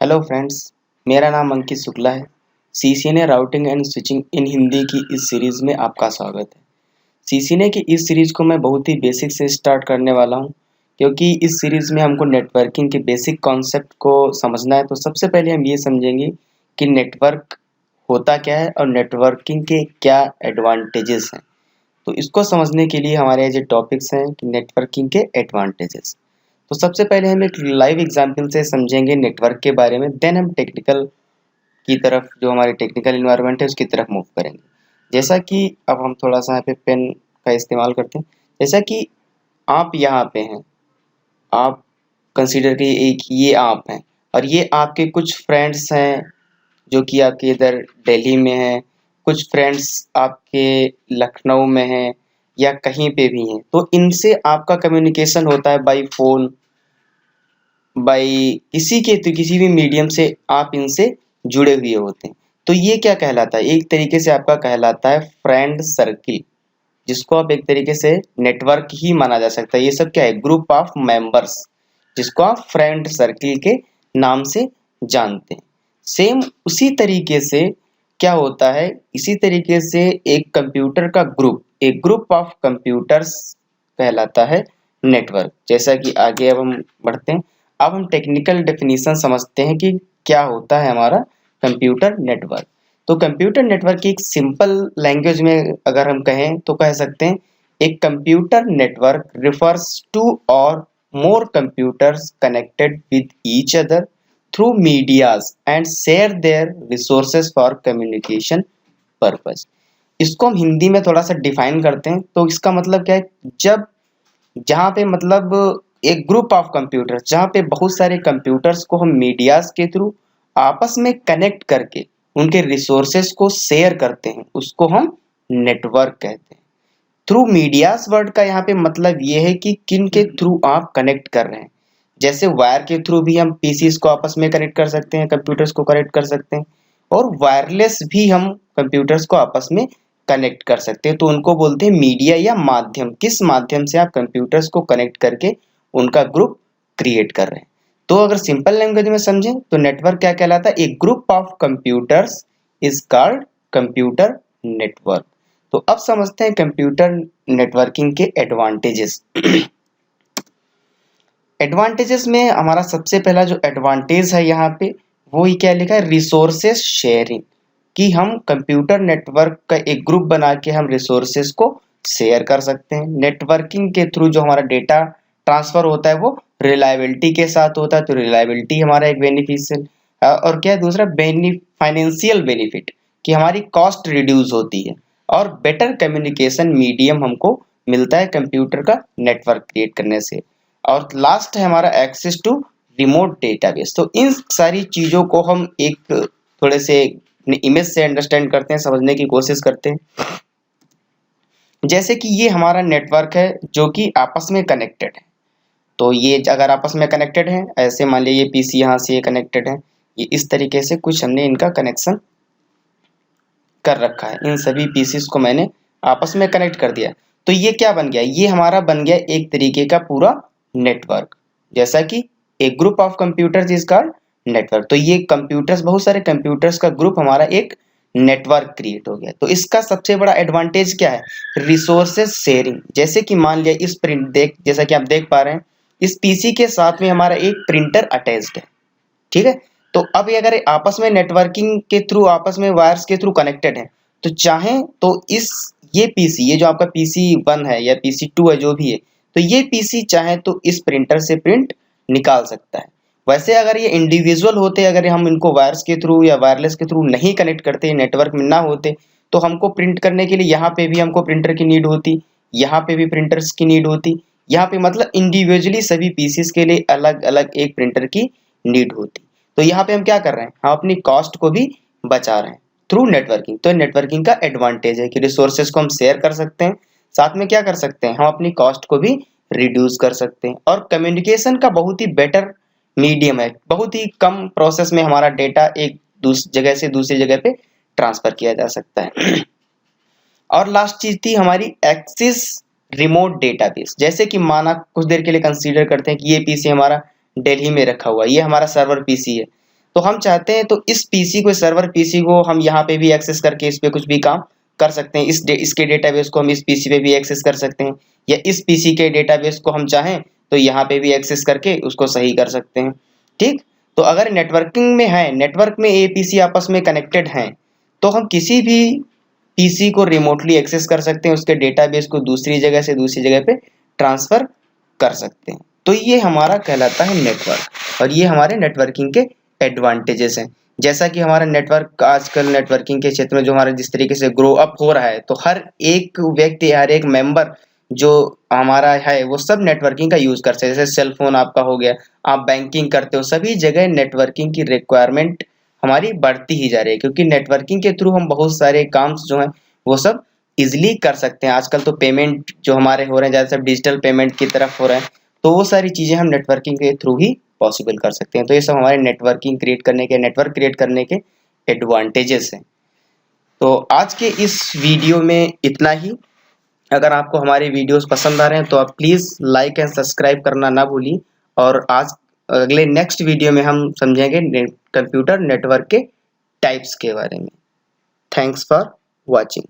Hello friends, मेरा नाम अंकित शुक्ला है। सीसीएनए राउटिंग एंड स्विचिंग इन हिंदी की इस सीरीज़ में आपका स्वागत है। सीसीएनए की इस सीरीज़ को मैं बहुत ही बेसिक से स्टार्ट करने वाला हूं, क्योंकि इस सीरीज़ में हमको नेटवर्किंग के बेसिक कॉन्सेप्ट को समझना है। तो सबसे पहले हम ये समझेंगे कि नेटवर्क होता क्या है और नेटवर्किंग के क्या एडवांटेजेस हैं। तो इसको समझने के लिए हमारे जो टॉपिक्स हैं कि नेटवर्किंग के एडवांटेजेस। तो सबसे पहले हम एक लाइव एग्जांपल से समझेंगे नेटवर्क के बारे में, देन हम टेक्निकल की तरफ, जो हमारी टेक्निकल इन्वायरमेंट है उसकी तरफ मूव करेंगे। जैसा कि अब हम थोड़ा सा यहाँ पे पेन का इस्तेमाल करते हैं। जैसा कि आप यहाँ पे हैं, आप कंसीडर करिए एक ये आप हैं और ये आपके कुछ फ्रेंड्स हैं जो कि आपके इधर दिल्ली में हैं, कुछ फ्रेंड्स आपके लखनऊ में हैं या कहीं पे भी हैं। तो इनसे आपका कम्युनिकेशन होता है बाय फ़ोन, बाय किसी भी मीडियम से आप इनसे जुड़े हुए होते हैं। तो ये क्या कहलाता है? एक तरीके से आपका कहलाता है फ्रेंड सर्किल, जिसको आप एक तरीके से नेटवर्क ही माना जा सकता है। ये सब क्या है? ग्रुप ऑफ मेंबर्स, जिसको आप फ्रेंड सर्किल के नाम से जानते हैं। सेम उसी तरीके से क्या होता है, इसी तरीके से एक कंप्यूटर का ग्रुप, एक ग्रुप ऑफ कंप्यूटर्स कहलाता है नेटवर्क। जैसा कि आगे अब हम बढ़ते हैं, अब हम टेक्निकल डेफिनेशन समझते हैं कि क्या होता है हमारा कंप्यूटर नेटवर्क। तो कंप्यूटर नेटवर्क की एक सिंपल लैंग्वेज में अगर हम कहें तो कह सकते हैं, एक कंप्यूटर नेटवर्क रिफर्स टू और more computers connected with each other through medias and share their resources for communication purpose। इसको हम हिंदी में थोड़ा सा डिफाइन करते हैं। तो इसका मतलब क्या है? जब जहाँ पे मतलब एक ग्रुप ऑफ कंप्यूटर्स, जहाँ पे बहुत सारे कंप्यूटर्स को हम मीडियाज के थ्रू आपस में कनेक्ट करके उनके रिसोर्सेज को शेयर करते हैं, उसको हम नेटवर्क कहते हैं। थ्रू मीडियाज वर्ड का यहाँ पे मतलब ये है कि किन के थ्रू आप कनेक्ट कर रहे हैं। जैसे वायर के थ्रू भी हम पीसीस को आपस में कनेक्ट कर सकते हैं, कंप्यूटर्स को कनेक्ट कर सकते हैं, और वायरलेस भी हम कंप्यूटर्स को आपस में कनेक्ट कर सकते हैं। तो उनको बोलते हैं मीडिया या माध्यम। किस माध्यम से आप कंप्यूटर्स को कनेक्ट करके उनका ग्रुप क्रिएट कर रहे हैं। तो अगर सिंपल लैंग्वेज में समझें तो नेटवर्क क्या कहलाता है? एक group of computers is called computer network. तो अब समझते हैं कंप्यूटर नेटवर्किंग के एडवांटेजेस। एडवांटेजेस में हमारा सबसे पहला जो एडवांटेज है यहाँ पे, वो ही क्या लिखा है? Resources sharing. कि हम कंप्यूटर नेटवर्क का एक ग्रुप बना के हम रिसोर्सेस को शेयर कर सकते हैं। नेटवर्किंग के थ्रू जो हमारा डेटा ट्रांसफर होता है वो रिलायबिलिटी के साथ होता है। तो रिलायबिलिटी हमारा एक बेनिफिशियल, और क्या है दूसरा? फाइनेंशियल बेनिफिट, कि हमारी कॉस्ट रिड्यूस होती है और बेटर कम्युनिकेशन मीडियम हमको मिलता है कंप्यूटर का नेटवर्क क्रिएट करने से। और लास्ट है हमारा एक्सेस टू रिमोट डेटाबेस। तो इन सारी चीज़ों को हम एक थोड़े से इमेज से अंडरस्टैंड करते हैं, समझने की कोशिश करते हैं। जैसे कि ये हमारा नेटवर्क है जो कि आपस में कनेक्टेड है। तो ये अगर आपस में कनेक्टेड है, ऐसे मान लीजिए ये पीसी यहाँ से ये कनेक्टेड है, ये इस तरीके से कुछ हमने इनका कनेक्शन कर रखा है। इन सभी पीसीस को मैंने आपस में कनेक्ट कर दिया। तो ये क्या बन गया? ये हमारा बन गया एक तरीके का पूरा नेटवर्क। जैसा कि एक group of computers is called network. तो ये कंप्यूटर्स, बहुत सारे कंप्यूटर्स का ग्रुप हमारा एक नेटवर्क क्रिएट हो गया। तो इसका सबसे बड़ा एडवांटेज क्या है? Resources sharing. जैसे कि मान लिया इस प्रिंट देख, जैसा कि आप देख पा रहे हैं, इस पीसी के साथ में हमारा एक प्रिंटर अटैच्ड है। ठीक है। तो अब ये अगर आपस में नेटवर्किंग के थ्रू, आपस में वायर्स के थ्रू कनेक्टेड है, तो चाहे तो ये पीसी, ये जो आपका पीसी 1 है या पीसी 2 है जो भी है, तो ये पीसी चाहे तो इस प्रिंटर से प्रिंट निकाल सकता है। वैसे अगर ये इंडिविजुअल होते, अगर हम इनको वायर्स के थ्रू या वायरलेस के थ्रू नहीं कनेक्ट करते, नेटवर्क में ना होते, तो हमको प्रिंट करने के लिए यहाँ पे भी हमको प्रिंटर की नीड होती, यहाँ पे भी प्रिंटर्स की नीड होती, यहाँ पे मतलब इंडिविजुअली सभी पीसीस के लिए अलग अलग एक प्रिंटर की नीड होती। तो यहाँ पे हम क्या कर रहे हैं? हम अपनी कॉस्ट को भी बचा रहे हैं थ्रू नेटवर्किंग। तो नेटवर्किंग का एडवांटेज है कि रिसोर्सेज को हम शेयर कर सकते हैं, साथ में क्या कर सकते हैं? हम अपनी कॉस्ट को भी रिड्यूस कर सकते हैं, और कम्युनिकेशन का बहुत ही बेटर मीडियम है। बहुत ही कम प्रोसेस में हमारा डेटा एक जगह से दूसरी जगह पे ट्रांसफर किया जा सकता है। और लास्ट चीज थी हमारी एक्सेस रिमोट डेटाबेस। जैसे कि माना कुछ देर के लिए कंसीडर करते हैं कि ये पीसी हमारा दिल्ली में रखा हुआ है, ये हमारा सर्वर पीसी है। तो हम चाहते हैं तो इस पीसी को, सर्वर पीसी को हम यहाँ पे भी एक्सेस करके इस पे कुछ भी काम कर सकते हैं। इसके डेटाबेस को हम इस पीसी पे भी एक्सेस कर सकते हैं, या इस पीसी के डेटाबेस को हम चाहें तो यहाँ पे भी एक्सेस करके उसको सही कर सकते हैं। ठीक, तो अगर नेटवर्किंग में है, नेटवर्क में ये पीसी आपस में कनेक्टेड हैं, तो हम किसी भी पीसी को रिमोटली एक्सेस कर सकते हैं, उसके डेटाबेस को दूसरी जगह से दूसरी जगह पे ट्रांसफर कर सकते हैं। तो ये हमारा कहलाता है नेटवर्क, और ये हमारे नेटवर्किंग के एडवांटेजेस हैं। जैसा कि हमारा नेटवर्क आजकल नेटवर्किंग के क्षेत्र में जो हमारा जिस तरीके से ग्रो अप हो रहा है, तो हर एक व्यक्ति, हर एक मेंबर जो हमारा है वो सब नेटवर्किंग का यूज करते हैं। जैसे सेल फोन आपका हो गया, आप बैंकिंग करते हो, सभी जगह नेटवर्किंग की रिक्वायरमेंट हमारी बढ़ती ही जा रही है, क्योंकि नेटवर्किंग के थ्रू हम बहुत सारे काम जो हैं वो सब इजिली कर सकते हैं। आजकल तो पेमेंट जो हमारे हो रहे हैं ज़्यादा सब डिजिटल पेमेंट की तरफ हो रहे हैं, तो वो सारी चीज़ें हम नेटवर्किंग के थ्रू ही पॉसिबल कर सकते हैं। तो ये सब हमारे नेटवर्किंग क्रिएट करने के, नेटवर्क क्रिएट करने के एडवांटेजेस हैं। तो आज के इस वीडियो में इतना ही। अगर आपको हमारे वीडियोस पसंद आ रहे हैं तो आप प्लीज़ लाइक एंड सब्सक्राइब करना ना भूलिए। और आज अगले नेक्स्ट वीडियो में हम समझेंगे कंप्यूटर नेटवर्क के टाइप्स के बारे में। Thanks for watching.